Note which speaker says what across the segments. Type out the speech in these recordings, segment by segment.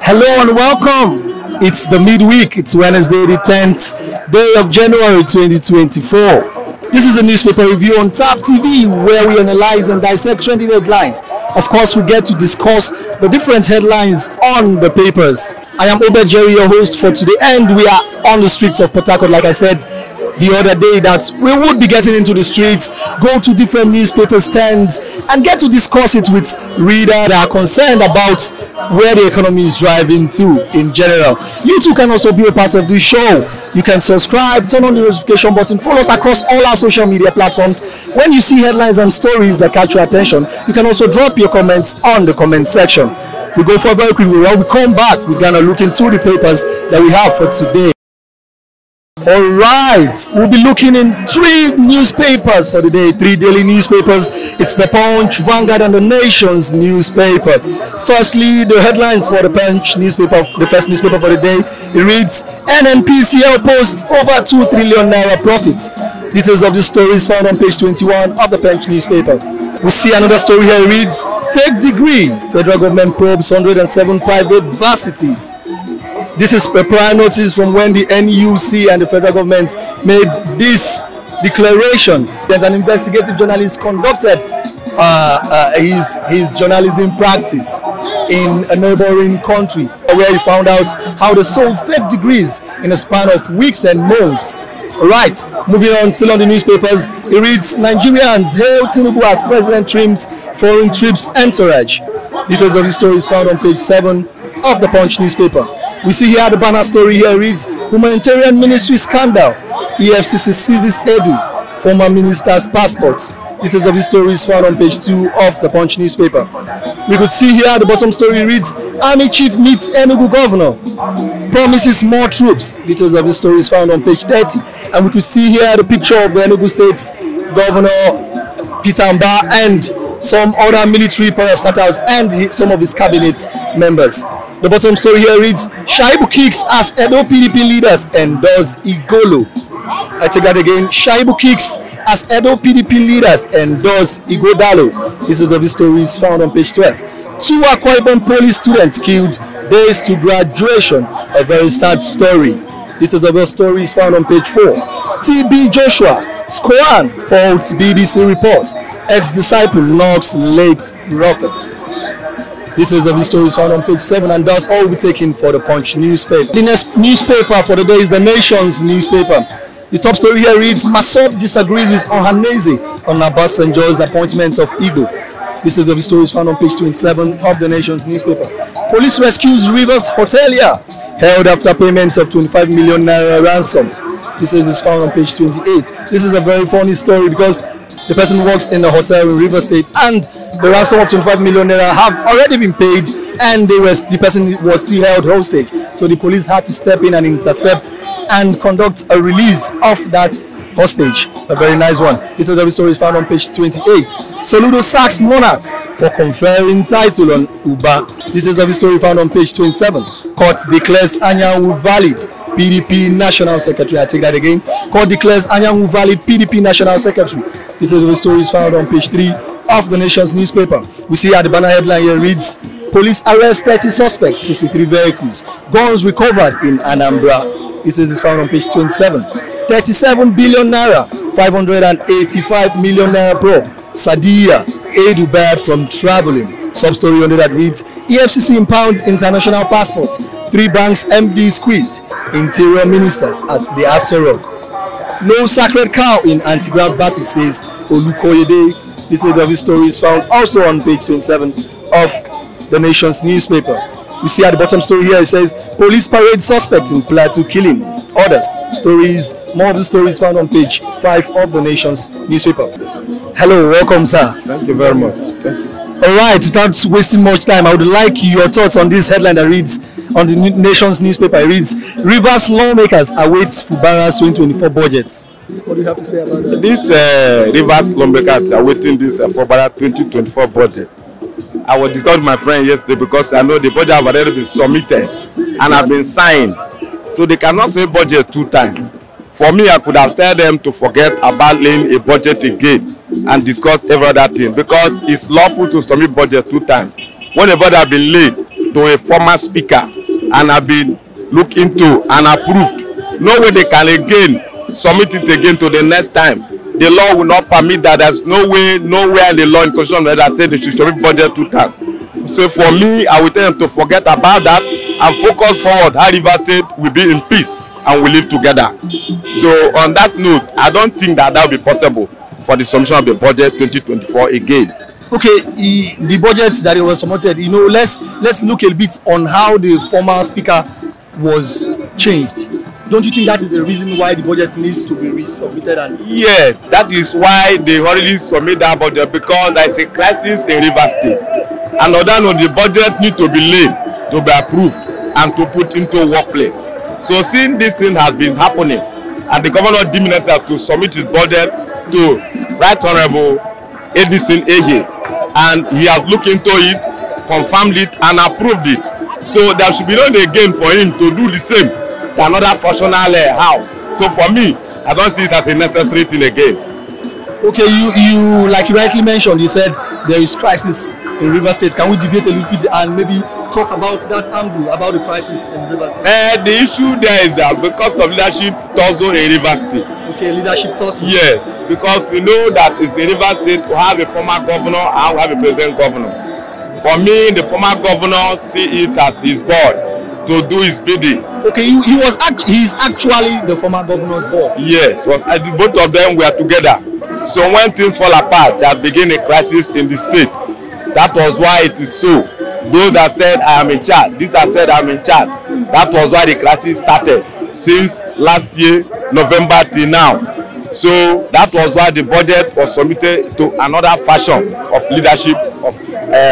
Speaker 1: Hello and welcome. It's the midweek. It's Wednesday, the 10th day of January 2024. This is the newspaper review on TAF TV, where we analyze and dissect trending headlines. Of course, we get to discuss the different headlines on the papers. I am Obed Jerry, your host for today, and we are on the streets of Port Harcourt, like I said the other day, that we would be getting into the streets, go to different newspaper stands, and get to discuss it with readers that are concerned about where the economy is driving to in general. You too can also be a part of this show. You can subscribe, turn on the notification button, follow us across all our social media platforms. When you see headlines and stories that catch your attention, you can also drop your comments on the comment section. We go for a very quick. When we come back, we're gonna look into the papers that we have for today. All right, we'll be looking in three newspapers for the day, three daily newspapers. It's the Punch, Vanguard, and the Nation's newspaper. Firstly, the headlines for the Punch newspaper, the first newspaper for the day, it reads, NNPCL posts over 2 trillion naira profits. Details of the story is found on page 21 of the Punch newspaper. We see another story here, it reads, fake degree, federal government probes 107 private varsities. This is a prior notice from when the NUC and the federal government made this declaration that an investigative journalist conducted his journalism practice in a neighboring country, where he found out how they sold fake degrees in a span of weeks and months. Right, moving on, still on the newspapers, it reads, Nigerians hail Tinubu as president trims foreign trips entourage. Details of the story is found on page 7 of the Punch newspaper. We see here the banner story here reads, Humanitarian Ministry scandal, EFCC seizes Edu, former minister's passports. Details of the story is found on page 2 of the Punch newspaper. We could see here the bottom story reads, Army chief meets Enugu governor, promises more troops. Details of the story is found on page 30. And we could see here the picture of the Enugu State Governor Peter Mba and some other military parastatals and some of his cabinet members. The bottom story here reads, Shaibu kicks as Edo PDP leaders endorse Igolo. I take that again. Shaibu kicks as Edo PDP leaders endorse Igodalo. This is the story is found on page 12. 2 Akwa Ibom police students killed days to graduation. A very sad story. This is the story is found on page 4. TB Joshua, Skoan faults BBC reports. Ex-disciple knocks late prophet. This is the story is found on page 7, and that's all we're taking for the Punch newspaper. The next newspaper for the day is the Nation's newspaper. The top story here reads, Masop disagrees with Ohaneze on Obasanjo's appointment of Igbo. This is the story is found on page 27 of the Nation's newspaper. Police rescues Rivers hotelier held after payments of 25 million naira ransom. This is found on page 28. This is a very funny story because the person works in a hotel in River State, and the ransom of 25 million naira have already been paid, and the person was still held hostage. So the police had to step in and intercept and conduct a release of that hostage. A very nice one. This is the story is found on page 28. Soludo sacks monarch for conferring title on Uba. This is the story found on page 27. Court declares Anyanwu valid. PDP National Secretary. I take that again. Court declares Anyanwu valid PDP National Secretary. This is the story is found on page 3 of the Nation's newspaper. We see at the banner headline here reads, Police arrest 30 suspects, 63 vehicles. Guns recovered in Anambra. This is found on page 27. 37 billion naira, 585 million naira probe. Sadia, Edu barred from traveling. Sub-story under that reads, EFCC impounds international passports. 3 banks MD squeezed. Interior ministers at the Aso Rock. No sacred cow in anti-graft battle, says Olukoyede. This is the story is found also on page 27 of the Nation's newspaper. You see at the bottom story here, it says, Police parade suspect in Plateau killing. Others. Stories, more of the stories found on page 5 of the Nation's newspaper. Hello, welcome, sir.
Speaker 2: Thank you very much. Thank you.
Speaker 1: All right, without wasting much time, I would like your thoughts on this headline that reads, on the Nation's newspaper, it reads, Rivers lawmakers awaits Fubara's 2024 budget. What do you have to say about that?
Speaker 2: This Rivers lawmakers are awaiting this Fubara 2024 budget. I was discussing with my friend yesterday because I know the budget have already been submitted and have been signed. So they cannot say budget 2 times. For me, I could have told them to forget about laying a budget again and discuss every other thing, because it's lawful to submit budget 2 times. When a budget has been laid, to a former speaker and have been looked into and approved. No way they can again submit it again to the next time. The law will not permit that. There's no way, nowhere in the law in constitution that say they should submit budget 2 times. So for me, I will tell them to forget about that and focus forward how Rivers State will be in peace and we live together. So on that note, I don't think that will be possible for the submission of the budget 2024 again.
Speaker 1: Okay, the budgets that it was submitted, you know, let's look a bit on how the former speaker was changed. Don't you think that is the reason why the budget needs to be resubmitted? And
Speaker 2: yes, that is why they already submit that budget, because there is a crisis in Rivers State. And other note, the budget need to be laid, to be approved, and to put into workplace. So since this thing has been happening, and the governor deemed himself to submit his budget to Right Honorable Edison Ehe, and he has looked into it, confirmed it, and approved it. So there should be no again for him to do the same to another functional house. So for me, I don't see it as a necessary thing again.
Speaker 1: Okay, you like you rightly mentioned, you said there is crisis in Rivers State. Can we deviate a little bit and maybe talk about that angle, about the crisis in Rivers State?
Speaker 2: The issue there is that because of leadership tussle in Rivers State.
Speaker 1: Okay, leadership tussle.
Speaker 2: Yes, because we know that it's in Rivers State to have a former governor and we have a present governor. For me, the former governor see it as his board to do his bidding.
Speaker 1: Okay, he's actually the former governor's board.
Speaker 2: Yes, both of them were together. So when things fall apart, there began a crisis in the state. That was why it is so. Those that said I am in charge, these that said I am in charge. That was why the crisis started since last year, November till now. So that was why the budget was submitted to another fashion of leadership of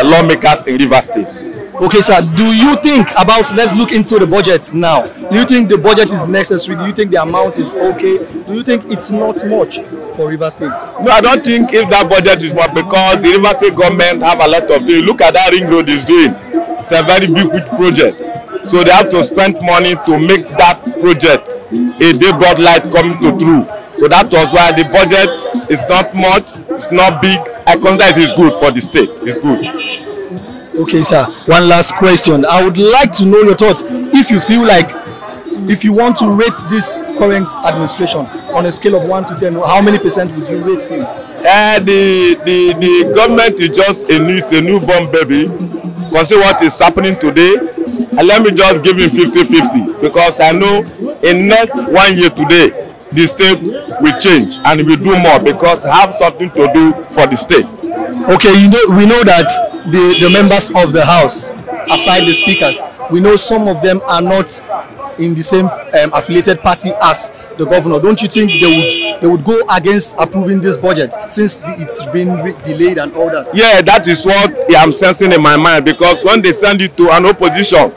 Speaker 2: lawmakers in Rivers State.
Speaker 1: Okay, sir, do you think about, let's look into the budgets now. Do you think the budget is necessary? Do you think the amount is okay? Do you think it's not much for Rivers State?
Speaker 2: No, I don't think if that budget is much, because the Rivers State government have a lot of things. Look at that ring road is doing. It's a very big project. So they have to spend money to make that project a day broad light coming to through. So that was why the budget is not much, it's not big. I consider it is good for the state. It's good.
Speaker 1: Okay, sir. One last question. I would like to know your thoughts. If you feel like, if you want to rate this current administration on a scale of 1 to 10, how many percent would you rate him?
Speaker 2: The government is just a newborn baby. Consider what is happening today. And let me just give him 50-50, because I know in next 1 year today, the state will change and will do more, because I have something to do for the state.
Speaker 1: Okay, we know that the members of the house, aside the speakers, we know some of them are not in the same affiliated party as the governor. Don't you think they would go against approving this budget since it's been delayed and all that? Yeah,
Speaker 2: that is what I'm sensing in my mind, because when they send it to an opposition,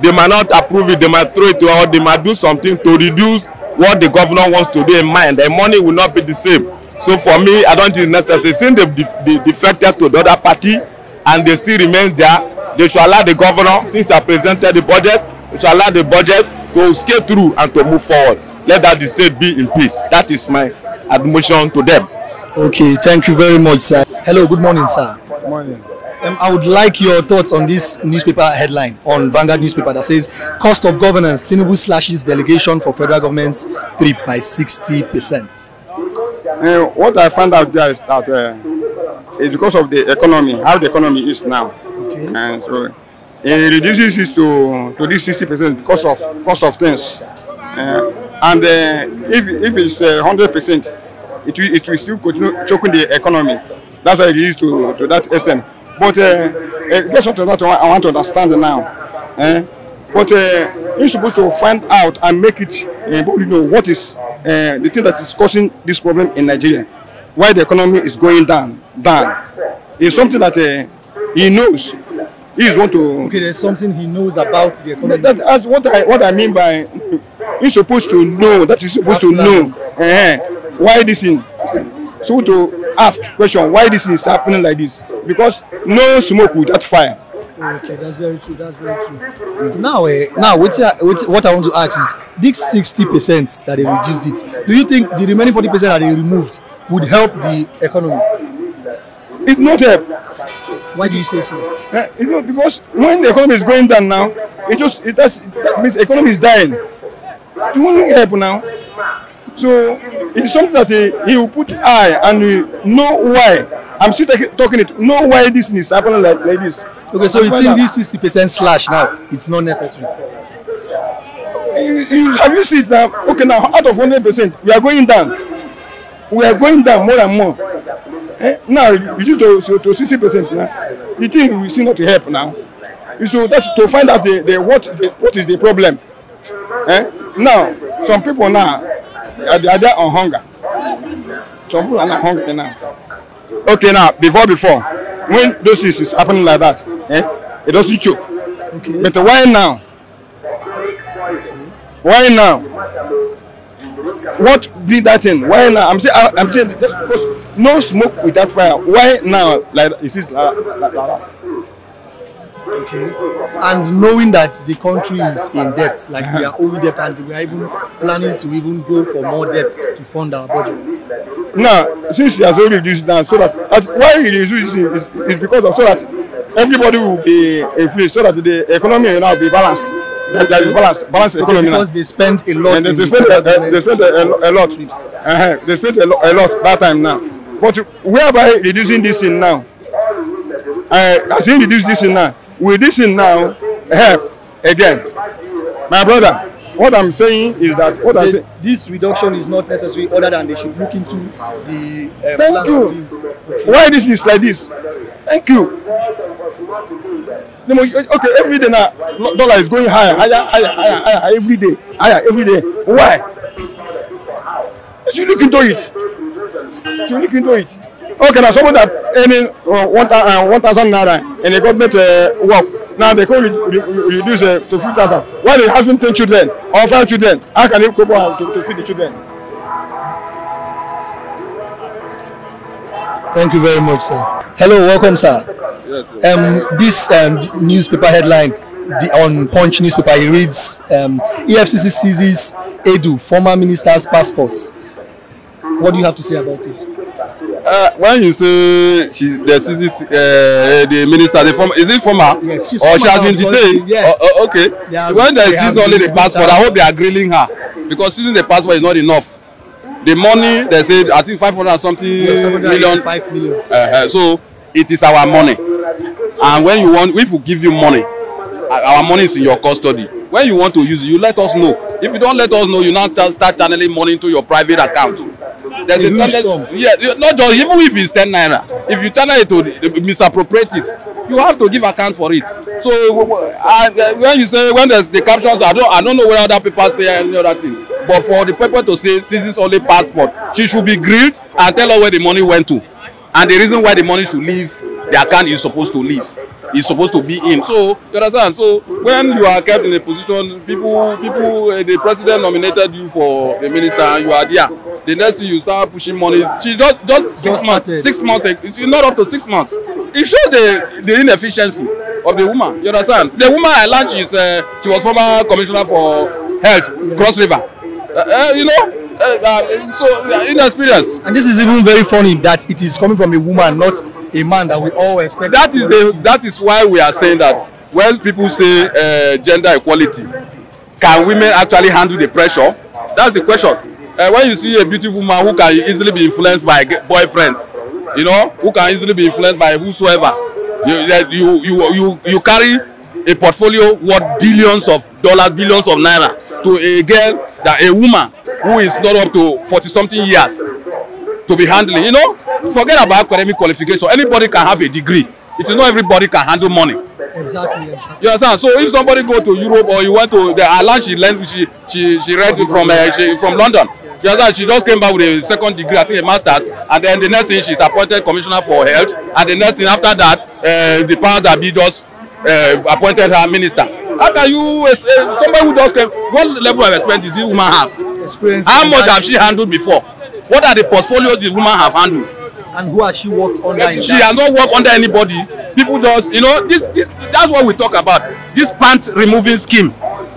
Speaker 2: they might not approve it, they might throw it to, or they might do something to reduce what the governor wants to do in mind. The money will not be the same. So for me, I don't think it's necessary. Since they defected to the other party and they still remain there, they should allow the governor, since I presented the budget, they should allow the budget to skate through and to move forward. Let that the state be in peace. That is my admission to them.
Speaker 1: Okay, thank you very much, sir. Hello, good morning, sir.
Speaker 3: Good morning.
Speaker 1: I would like your thoughts on this newspaper headline on Vanguard newspaper that says cost of governance, Tinubu slashes delegation for federal government's trip by 60%.
Speaker 3: What I found out there is that it's because of the economy, how the economy is now.
Speaker 1: Okay.
Speaker 3: And so it reduces it to this 60% because of cost of things. And if it's 100%, it will still continue choking the economy. That's why it is to that extent. But there's something that I want to understand now. But you're supposed to find out and make it, what is the thing that is causing this problem in Nigeria. Why the economy is going down. It's something that he knows. He is want to. Okay,
Speaker 1: there's something he knows about the economy.
Speaker 3: That's what I mean by he's supposed to know. That he's supposed to know why this thing. So to ask question why this is happening like this, because no smoke without fire.
Speaker 1: Okay, that's very true. That's very true. Now, what I want to ask is this 60% that they reduced it. Do you think the remaining 40% that they removed would help the economy?
Speaker 3: It not help.
Speaker 1: Why do you say so?
Speaker 3: You know, because when the economy is going down now, that means the economy is dying. It won't help now. So it's something that he will put eye and know why. I'm still talking it. Know why this is happening like this.
Speaker 1: Okay, so it's in this 60% slash now. It's not necessary.
Speaker 3: Have you seen it now? Okay, now out of 100%, we are going down. We are going down more and more. Now you used to 60% now. The thing we see not to help now. So that's to find out what is the problem. Now some people now are there on hunger. Some people are not hungry now. Okay, now before when those things is happening like that, it doesn't choke.
Speaker 1: Okay.
Speaker 3: But why now? Why now? What be that thing? Why now? I'm saying just because no smoke without fire. Why now? Like it is like that.
Speaker 1: Okay. And knowing that the country is in debt, like we are owing debt, and we are even planning to even go for more debt to fund our budgets.
Speaker 3: Now, since he has already reduced down, so that why he reduces it is because of so that everybody will be free, so that the economy will now be balanced. That is balanced economy
Speaker 1: because
Speaker 3: now.
Speaker 1: They spend a lot.
Speaker 3: And they spend a lot. They spend a lot that time now. But whereby reducing this thing now, as he reduce this thing now, with this thing now, help again. My brother, what I'm saying is that
Speaker 1: this reduction is not necessary, other than they should look into the.
Speaker 3: Thank you. Why this is like this? Thank you. Okay, every day now, dollar is going higher every day, Why? You should look into it. Okay, now someone that earning 1,000 naira in a government work, now they can reduce to 3,000. Why they having 10 children or 5 children? How can they cope to feed the children?
Speaker 1: Thank you very much, sir. Hello, welcome, sir.
Speaker 4: Yes,
Speaker 1: this newspaper headline on Punch newspaper, it reads EFCC seizes Edu, former minister's passports. What do you have to say about it?
Speaker 4: When you say the minister, is it former?
Speaker 1: Yes, she's
Speaker 4: or she has been detained?
Speaker 1: Yes.
Speaker 4: Okay. When they seize only the passport, I hope they are grilling her, because seizing the passport is not enough. The money, they said, I think 500 and something million.
Speaker 1: 5 million.
Speaker 4: So it is our money. And when you want, if we give you money, our money is in your custody. When you want to use it, you let us know. If you don't let us know, you now start channeling money into your private account. There's a sum. Yeah, not just even if it's 10 naira. If you channel it to misappropriate it, you have to give account for it. So when you say, when there's the captions, I don't know whether other people say any other thing. But for the paper to say seizes only passport, she should be grilled and tell her where the money went to, and the reason why the money should leave the account is supposed to leave. Is supposed to be in. So you understand. So when you are kept in a position, people, the president nominated you for the minister, and you are there. The next thing you start pushing money. She just 6 months. 6 months. It's not up to 6 months. It shows the inefficiency of the woman. You understand? The woman I learned she was former commissioner for health, Cross River. So inexperience.
Speaker 1: And this is even very funny that it is coming from a woman, not a man that we all expect.
Speaker 4: That is why we are saying that when people say gender equality, can women actually handle the pressure? That's the question. When you see a beautiful woman who can easily be influenced by boyfriends, who can easily be influenced by whosoever, you carry a portfolio worth billions of dollars, billions of naira to a girl, a woman who is not up to 40-something years to be handling. Forget about academic qualification. Anybody can have a degree. It is not everybody can handle money.
Speaker 1: Exactly.
Speaker 4: You understand? So if somebody go to Europe, or you went to the island, she read from London. You understand? She just came back with a second degree, I think a master's, and then the next thing she's appointed commissioner for health, and the next thing after that, the powers that be just appointed her minister. How can you somebody who just came? What level of experience did this woman have? How much have she handled before? What are the portfolios the woman have handled?
Speaker 1: And who has she worked under?
Speaker 4: She has not worked under anybody. People just, that's what we talk about. This pant removing scheme.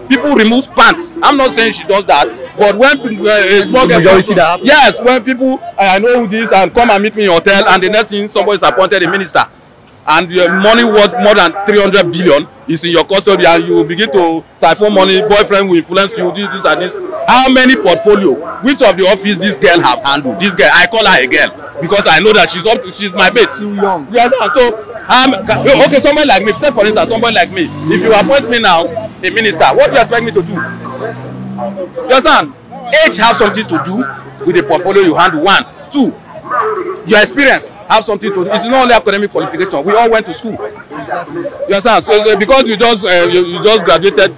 Speaker 4: People remove pants. I'm not saying she does that, but when
Speaker 1: majority that happens.
Speaker 4: Yes, when people I know this and come and meet me in hotel, and the next thing somebody is appointed a minister. and your money worth more than 300 billion is in your custody, and you begin to siphon money, boyfriend will influence you, this and this. How many portfolio, which of the office this girl have handled? This girl, I call her a girl because I know that she's my mate.
Speaker 1: Too young.
Speaker 4: Yes, so okay, somebody like me, take for instance, somebody like me, if you appoint me now a minister, what do you expect me to do? You understand? Age has something to do with the portfolio you handle. 1, 2, your experience have something to do. It's not only academic qualification. We all went to school.
Speaker 1: Exactly.
Speaker 4: You understand? So because you just graduated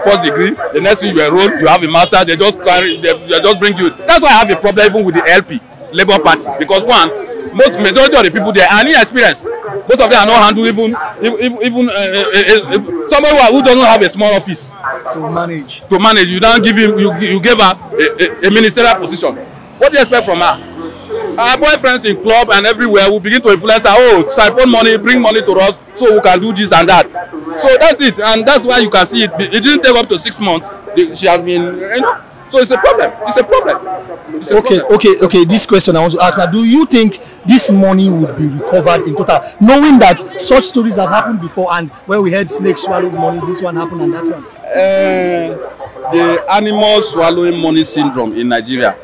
Speaker 4: first degree, the next thing you enroll, you have a master. They just bring you. That's why I have a problem even with the LP, Labour Party, because majority of the people there are inexperienced. Most of them are not handled even somebody who doesn't have a small office
Speaker 1: to manage. You
Speaker 4: don't give him. You gave her a ministerial position. What do you expect from her? Our boyfriends in club and everywhere will begin to influence her. Oh, siphon money, bring money to us so we can do this and that. So that's it, and that's why you can see it. It didn't take up to 6 months. She has been, So it's a problem.
Speaker 1: Okay. This question I want to ask now: do you think this money would be recovered in total, knowing that such stories have happened before, and when we had snakes swallow money, this one happened and that one?
Speaker 4: The animal swallowing money syndrome in Nigeria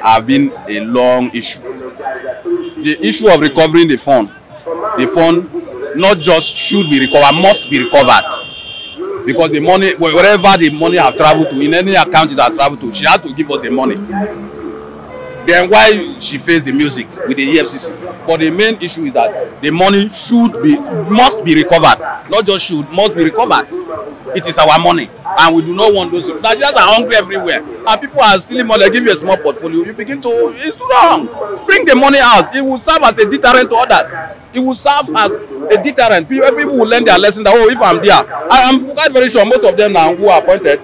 Speaker 4: have been a long issue. The issue of recovering the fund not just should be recovered, must be recovered. Because the money, wherever the money have traveled to, in any account it has traveled to, she had to give us the money. Then why she faced the music with the EFCC? But the main issue is that the money must be recovered. Not just should, must be recovered. It is our money, and we do not want those. Nigerians are hungry everywhere, and people are stealing money. They give you a small portfolio, you begin to, it's wrong. Bring the money out. It will serve as a deterrent to others. It will serve as a deterrent. People will learn their lesson that, if I'm there, I'm quite very sure most of them now who are appointed,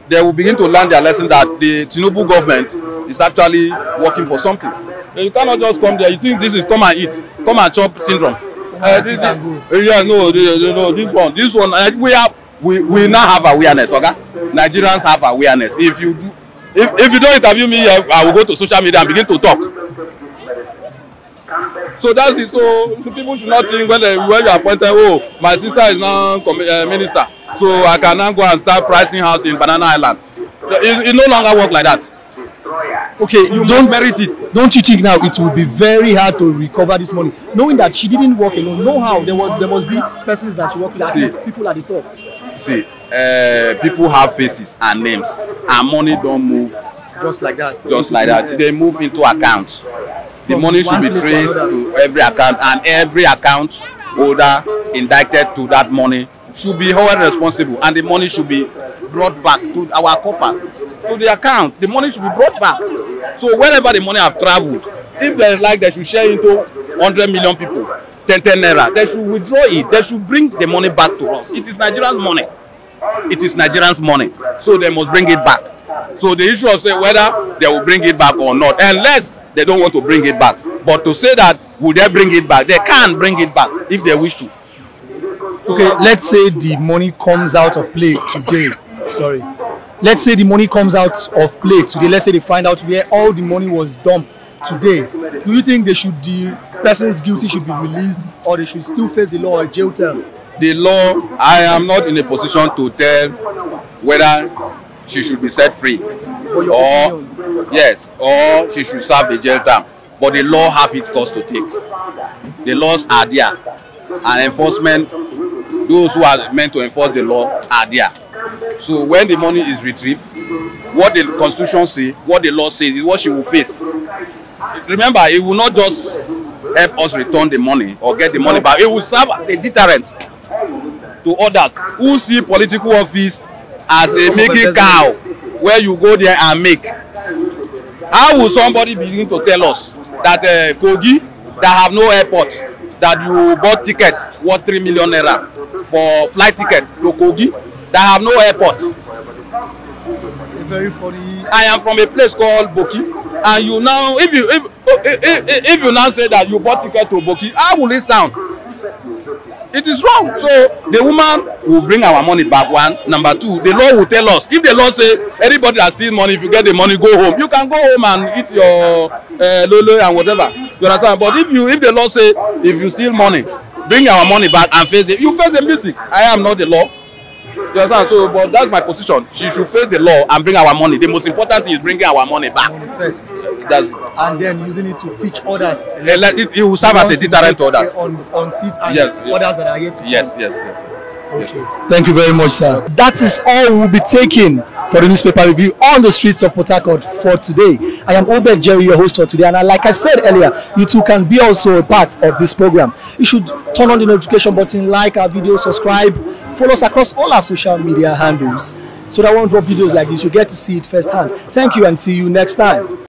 Speaker 4: they will begin to learn their lesson that the Tinubu government is actually working for something. You cannot just come there. You think this is come and eat, come and chop syndrome. This one, we now have awareness, okay? Nigerians have awareness. If you don't interview me, I will go to social media and begin to talk. So that's it. So people should not think when you are appointed, my sister is now minister, so I can now go and start pricing house in Banana Island. It no longer work like that.
Speaker 1: Okay,
Speaker 4: you don't merit it.
Speaker 1: Don't you think now it will be very hard to recover this money, knowing that she didn't work alone? Know how there must be persons that she worked with, at least people at the top.
Speaker 4: See, people have faces and names, and money don't move
Speaker 1: just like that.
Speaker 4: Just like that. They move into accounts. The money should be traced to every account, and every account holder indicted to that money should be held responsible, and the money should be brought back to our coffers, to the account. The money should be brought back. So wherever the money have traveled, if they should share into 100 million people, 10 naira, they should withdraw it. They should bring the money back to us. It is Nigerians' money. It is Nigerians' money. So they must bring it back. So the issue of whether they will bring it back or not, unless they don't want to bring it back. But to say that would they bring it back, they can bring it back if they wish to.
Speaker 1: Okay, let's say the money comes out of play today. Sorry. Let's say the money comes out of play today. Let's say they find out where all the money was dumped today. Do you think the persons guilty should be released, or they should still face the law or jail term?
Speaker 4: The law, I am not in a position to tell whether she should be set free, or yes, or she should serve a jail term. But the law have its course to take. The laws are there, and enforcement, those who are meant to enforce the law are there. So when the money is retrieved, what the constitution says, what the law says is what she will face. Remember, it will not just help us return the money or get the money back. It will serve as a deterrent to others who see political office as a making cow where you go there and make. How will somebody begin to tell us that Kogi that have no airport, that you bought ticket worth 3 million naira for flight ticket to Kogi that have no airport?
Speaker 1: Very funny.
Speaker 4: I am from a place called Boki, and you now, if you now say that you bought ticket to Boki, how will it sound? It is wrong. So the woman will bring our money back, one. Number two, the law will tell us. If the law say anybody that steals money, if you get the money, go home. You can go home and eat your lolo and whatever. You understand? But if the law say if you steal money, bring our money back and face it. You face the music. I am not the law. You understand? So, but that's my position. She should face the law and bring our money. The most important thing is bringing our money back.
Speaker 1: First.
Speaker 4: That's,
Speaker 1: and then using it to teach others.
Speaker 4: It will serve as a deterrent to others.
Speaker 1: On seats and
Speaker 4: yes,
Speaker 1: others that are yet to come.
Speaker 4: Yes.
Speaker 1: Okay. Thank you very much, sir. That is all we'll be taking for the newspaper review on the streets of Port Harcourt for today. I am Obed Jerry, your host for today, and like I said earlier, you too can be also a part of this program. You should turn on the notification button, like our video, subscribe, follow us across all our social media handles, so that when we drop videos like this, you get to see it firsthand. Thank you and see you next time.